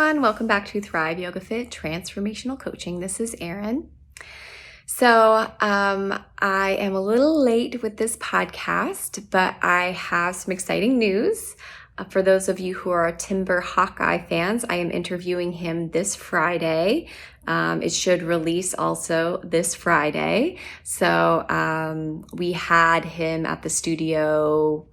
everyone. Welcome back to Thrive Yoga Fit Transformational Coaching. This is Erin. So I am a little late with this podcast, but I have some exciting news. For those of you who are Timber Hawkeye fans, I am interviewing him this Friday. It should release also this Friday. So we had him at the studio,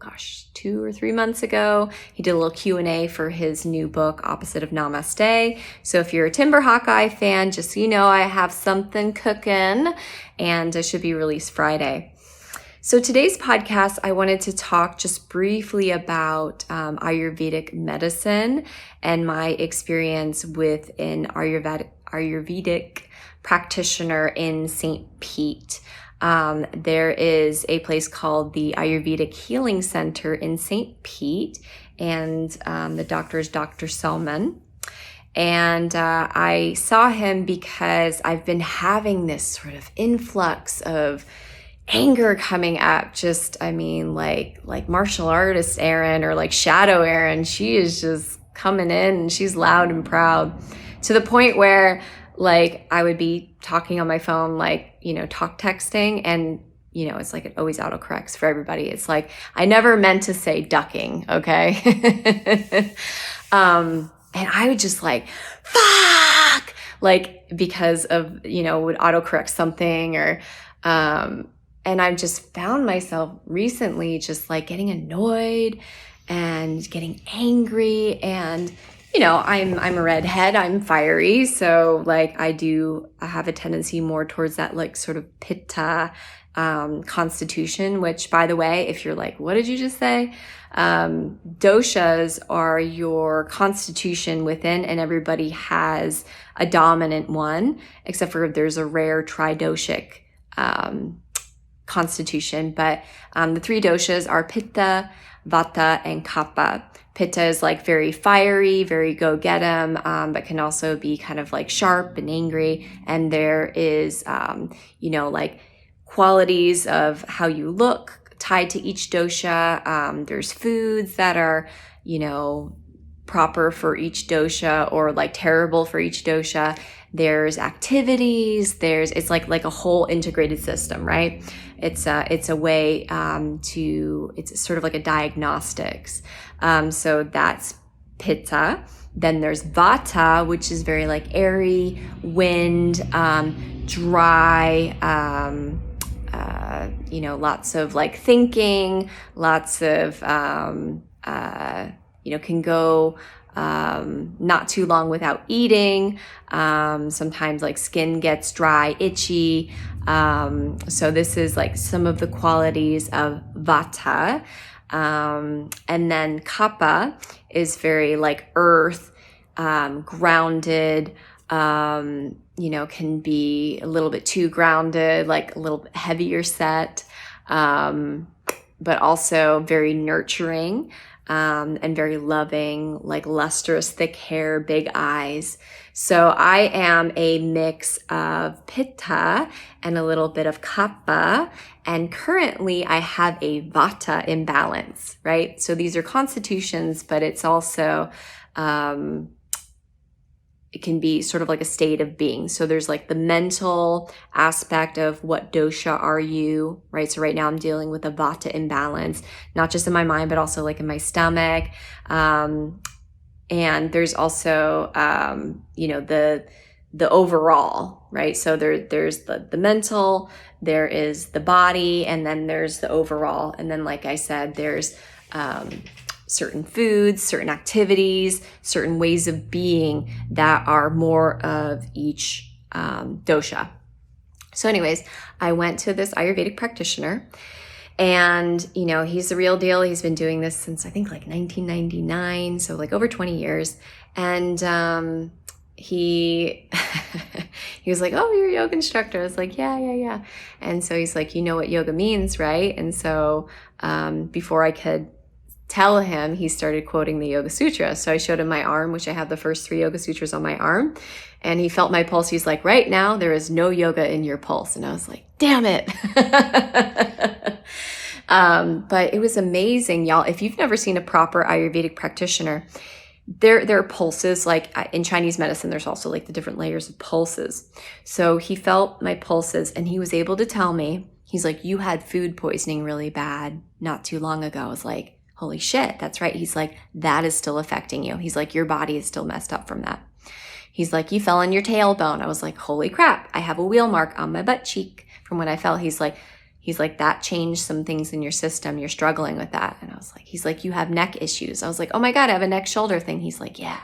2 or 3 months ago. He did a little Q&A for his new book, Opposite of Namaste. So if you're a Timber Hawkeye fan, just so you know, I have something cooking and it should be released Friday. So today's podcast, I wanted to talk just briefly about Ayurvedic medicine and my experience with an Ayurvedic practitioner in St. Pete. There is a place called the Ayurvedic Healing Center in St. Pete, and the doctor is Dr. Salman. And I saw him because I've been having this sort of influx of anger coming up. Just, like martial artist Erin or like shadow Erin, she is just coming in and she's loud and proud to the point where like I would be talking on my phone, talk texting, and it's like it always autocorrects for everybody. It's like, I never meant to say ducking. Okay. And I would just like, fuck, because of, would autocorrect something or, and I've just found myself recently just like getting annoyed and getting angry. And, I'm a redhead, I'm fiery. So I have a tendency more towards that sort of pitta constitution, which by the way, if you're like, what did you just say? Doshas are your constitution within, and everybody has a dominant one, except for there's a rare tridoshic constitution, but the three doshas are pitta, vata, and kapha. Pitta is very fiery, very go get 'em, but can also be kind of sharp and angry. And there is, qualities of how you look tied to each dosha. There's foods that are, proper for each dosha or terrible for each dosha. There's activities, it's like a whole integrated system, right? It's a way it's sort of like a diagnostics. So that's pitta. Then there's vata, which is very airy, wind, dry, lots of thinking, lots of, can go not too long without eating. Sometimes skin gets dry, itchy. So this is some of the qualities of vata. And then kapha is very earth, grounded, can be a little bit too grounded, a little bit heavier set, but also very nurturing. And very loving, lustrous, thick hair, big eyes. So I am a mix of pitta and a little bit of kapha. And currently I have a vata imbalance, right? So these are constitutions, but it's also, it can be sort of a state of being. So there's the mental aspect of what dosha are you, right? So right now I'm dealing with a vata imbalance, not just in my mind, but also in my stomach. And there's also, the overall, right? So there's the mental, there is the body, and then there's the overall. And then, like I said, there's, certain foods, certain activities, certain ways of being that are more of each dosha. So anyways, I went to this Ayurvedic practitioner, and, he's the real deal. He's been doing this since I think 1999. So over 20 years. And he he was like, oh, you're a yoga instructor. I was like, yeah. And so he's like, you know what yoga means, right? And so before I could tell him, he started quoting the Yoga Sutra. So I showed him my arm, which I have the first 3 Yoga Sutras on my arm. And he felt my pulse. He's like, right now, there is no yoga in your pulse. And I was like, damn it. But it was amazing, y'all. If you've never seen a proper Ayurvedic practitioner, there are pulses, like in Chinese medicine, there's also like the different layers of pulses. So he felt my pulses and he was able to tell me, he's like, you had food poisoning really bad not too long ago. I was like, holy shit, that's right. He's like, that is still affecting you. He's like, your body is still messed up from that. He's like, you fell on your tailbone. I was like, holy crap, I have a wheel mark on my butt cheek from when I fell. He's like, that changed some things in your system. You're struggling with that. And I was like, he's like, you have neck issues. I was like, oh my God, I have a neck shoulder thing. He's like, yeah.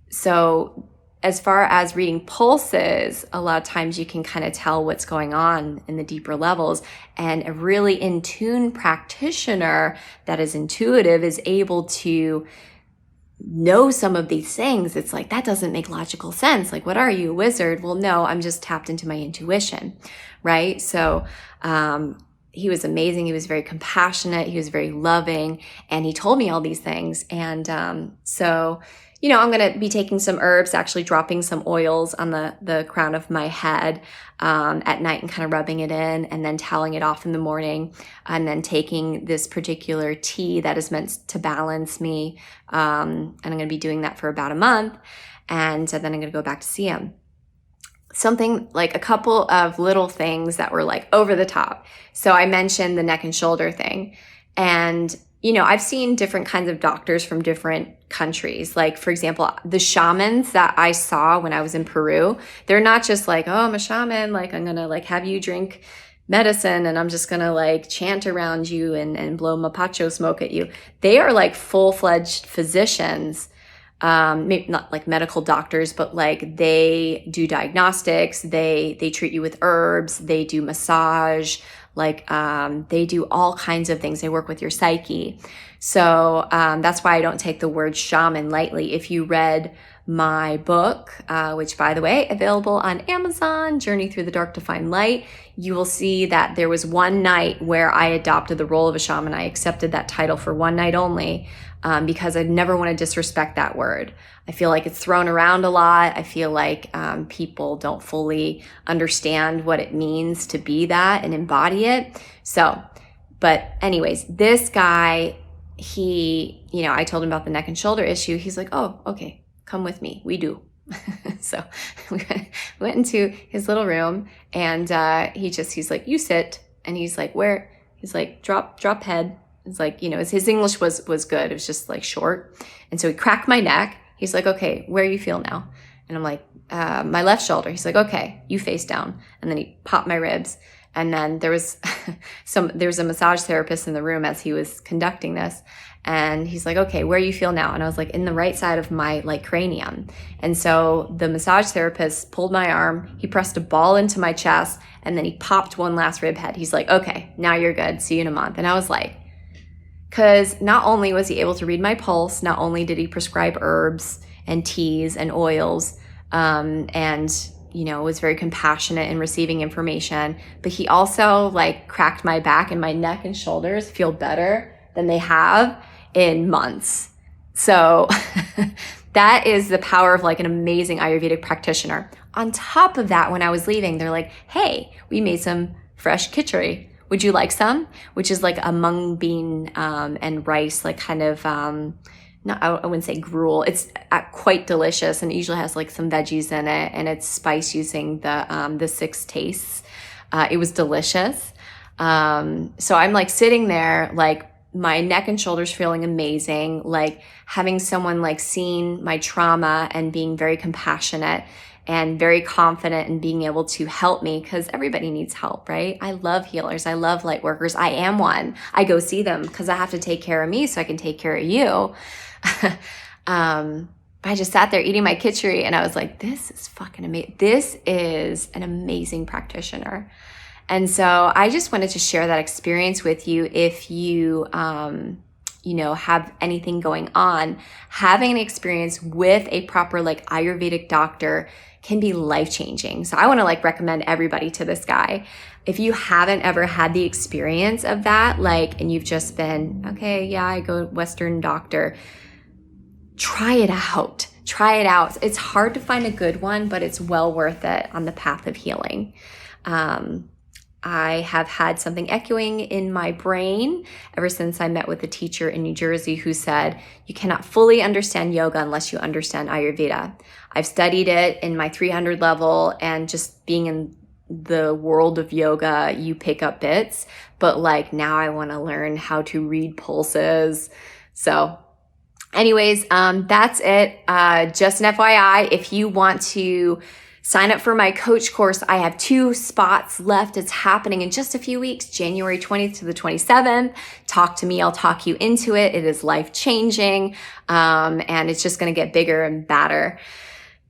So as far as reading pulses, a lot of times you can kind of tell what's going on in the deeper levels. And a really in tune practitioner that is intuitive is able to know some of these things. It's like, that doesn't make logical sense. Like, what are you, a wizard? Well, no, I'm just tapped into my intuition, right? So he was amazing. He was very compassionate. He was very loving. And he told me all these things. And so, you know, I'm going to be taking some herbs, actually dropping some oils on the crown of my head at night and kind of rubbing it in and then toweling it off in the morning, and then taking this particular tea that is meant to balance me. And I'm going to be doing that for about a month. And then I'm going to go back to see him. Something like a couple of little things that were like over the top. So I mentioned the neck and shoulder thing. And, you know, I've seen different kinds of doctors from different countries. Like, for example, the shamans that I saw when I was in Peru, they're not just like, oh, I'm a shaman. Like, I'm going to like have you drink medicine and I'm just going to like chant around you and blow mapacho smoke at you. They are like full-fledged physicians. Maybe not like medical doctors, but like they do diagnostics, they treat you with herbs, they do massage, like they do all kinds of things. They work with your psyche. So that's why I don't take the word shaman lightly. If you read my book, which by the way, available on Amazon, Journey Through the Dark to Find Light, you will see that there was one night where I adopted the role of a shaman. I accepted that title for one night only. Because I never want to disrespect that word. I feel like it's thrown around a lot. I feel like people don't fully understand what it means to be that and embody it. So, but anyways, this guy, he, you know, I told him about the neck and shoulder issue. He's like, oh, okay, come with me. We do. So we went into his little room and he's like, you sit. And he's like, where? He's like, drop head. It's like, you know, his English was good. It was just like short. And so he cracked my neck. He's like, okay, where do you feel now? And I'm like, my left shoulder. He's like, okay, you face down. And then he popped my ribs. And then there was a massage therapist in the room as he was conducting this. And he's like, okay, where do you feel now? And I was like, in the right side of my like cranium. And so the massage therapist pulled my arm. He pressed a ball into my chest and then he popped one last rib head. He's like, okay, now you're good. See you in a month. And I was like, because not only was he able to read my pulse, not only did he prescribe herbs and teas and oils, and, you know, was very compassionate in receiving information, but he also like cracked my back, and my neck and shoulders feel better than they have in months. So that is the power of like an amazing Ayurvedic practitioner. On top of that, when I was leaving, they're like, hey, we made some fresh kitchari. Would you like some? Which is like a mung bean and rice, like kind of, I wouldn't say gruel. It's quite delicious, and it usually has like some veggies in it, and it's spiced using the 6 tastes. It was delicious. So I'm like sitting there, like my neck and shoulders feeling amazing, like having someone like seeing my trauma and being very compassionate and very confident in being able to help me, because everybody needs help, right? I love healers. I love light workers. I am one. I go see them because I have to take care of me so I can take care of you. I just sat there eating my kitchari and I was like, this is fucking amazing. This is an amazing practitioner. And so I just wanted to share that experience with you. If you, you know, have anything going on, having an experience with a proper like Ayurvedic doctor can be life-changing. So I want to like recommend everybody to this guy. If you haven't ever had the experience of that, like, and you've just been, okay, yeah, I go Western doctor, try it out. Try it out. It's hard to find a good one, but it's well worth it on the path of healing. I have had something echoing in my brain ever since I met with a teacher in New Jersey who said, you cannot fully understand yoga unless you understand Ayurveda. I've studied it in my 300 level, and just being in the world of yoga, you pick up bits, but like now I want to learn how to read pulses. So anyways, that's it. Just an FYI, if you want to sign up for my coach course, I have 2 spots left. It's happening in just a few weeks, January 20th to the 27th. Talk to me. I'll talk you into it. It is life-changing, and it's just going to get bigger and badder.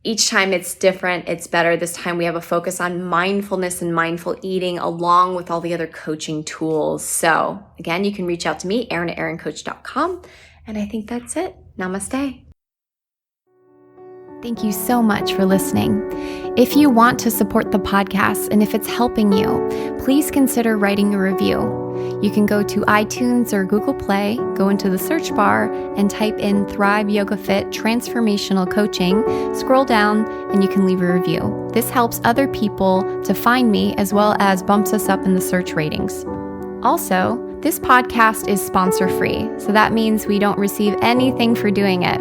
Each time it's different, it's better. This time we have a focus on mindfulness and mindful eating along with all the other coaching tools. So again, you can reach out to me, Erin at erincoach.com. And I think that's it. Namaste. Thank you so much for listening. If you want to support the podcast and if it's helping you, please consider writing a review. You can go to iTunes or Google Play, go into the search bar and type in Thrive Yoga Fit Transformational Coaching, scroll down, and you can leave a review. This helps other people to find me as well as bumps us up in the search ratings. Also, this podcast is sponsor-free, so that means we don't receive anything for doing it.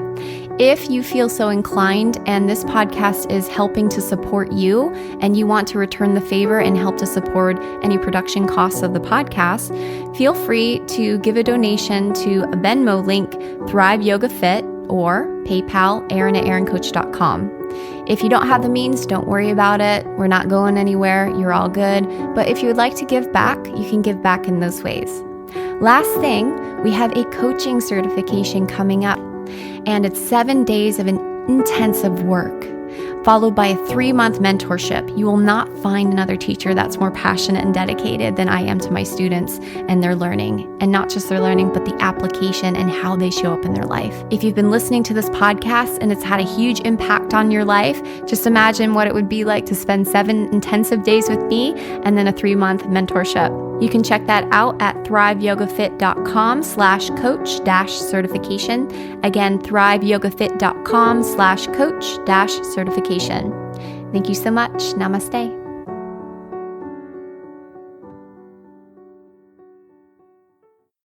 If you feel so inclined and this podcast is helping to support you and you want to return the favor and help to support any production costs of the podcast, feel free to give a donation to a Venmo link, Thrive Yoga Fit, or PayPal, Erin at erincoach.com. If you don't have the means, don't worry about it. We're not going anywhere. You're all good. But if you would like to give back, you can give back in those ways. Last thing, we have a coaching certification coming up, and it's 7 days of an intensive work, followed by a 3-month mentorship. You will not find another teacher that's more passionate and dedicated than I am to my students and their learning. And not just their learning, but the application and how they show up in their life. If you've been listening to this podcast and it's had a huge impact on your life, just imagine what it would be like to spend 7 intensive days with me and then a 3-month mentorship. You can check that out at thriveyogafit.com/coach-certification. Again, thriveyogafit.com/coach-certification. Thank you so much. Namaste.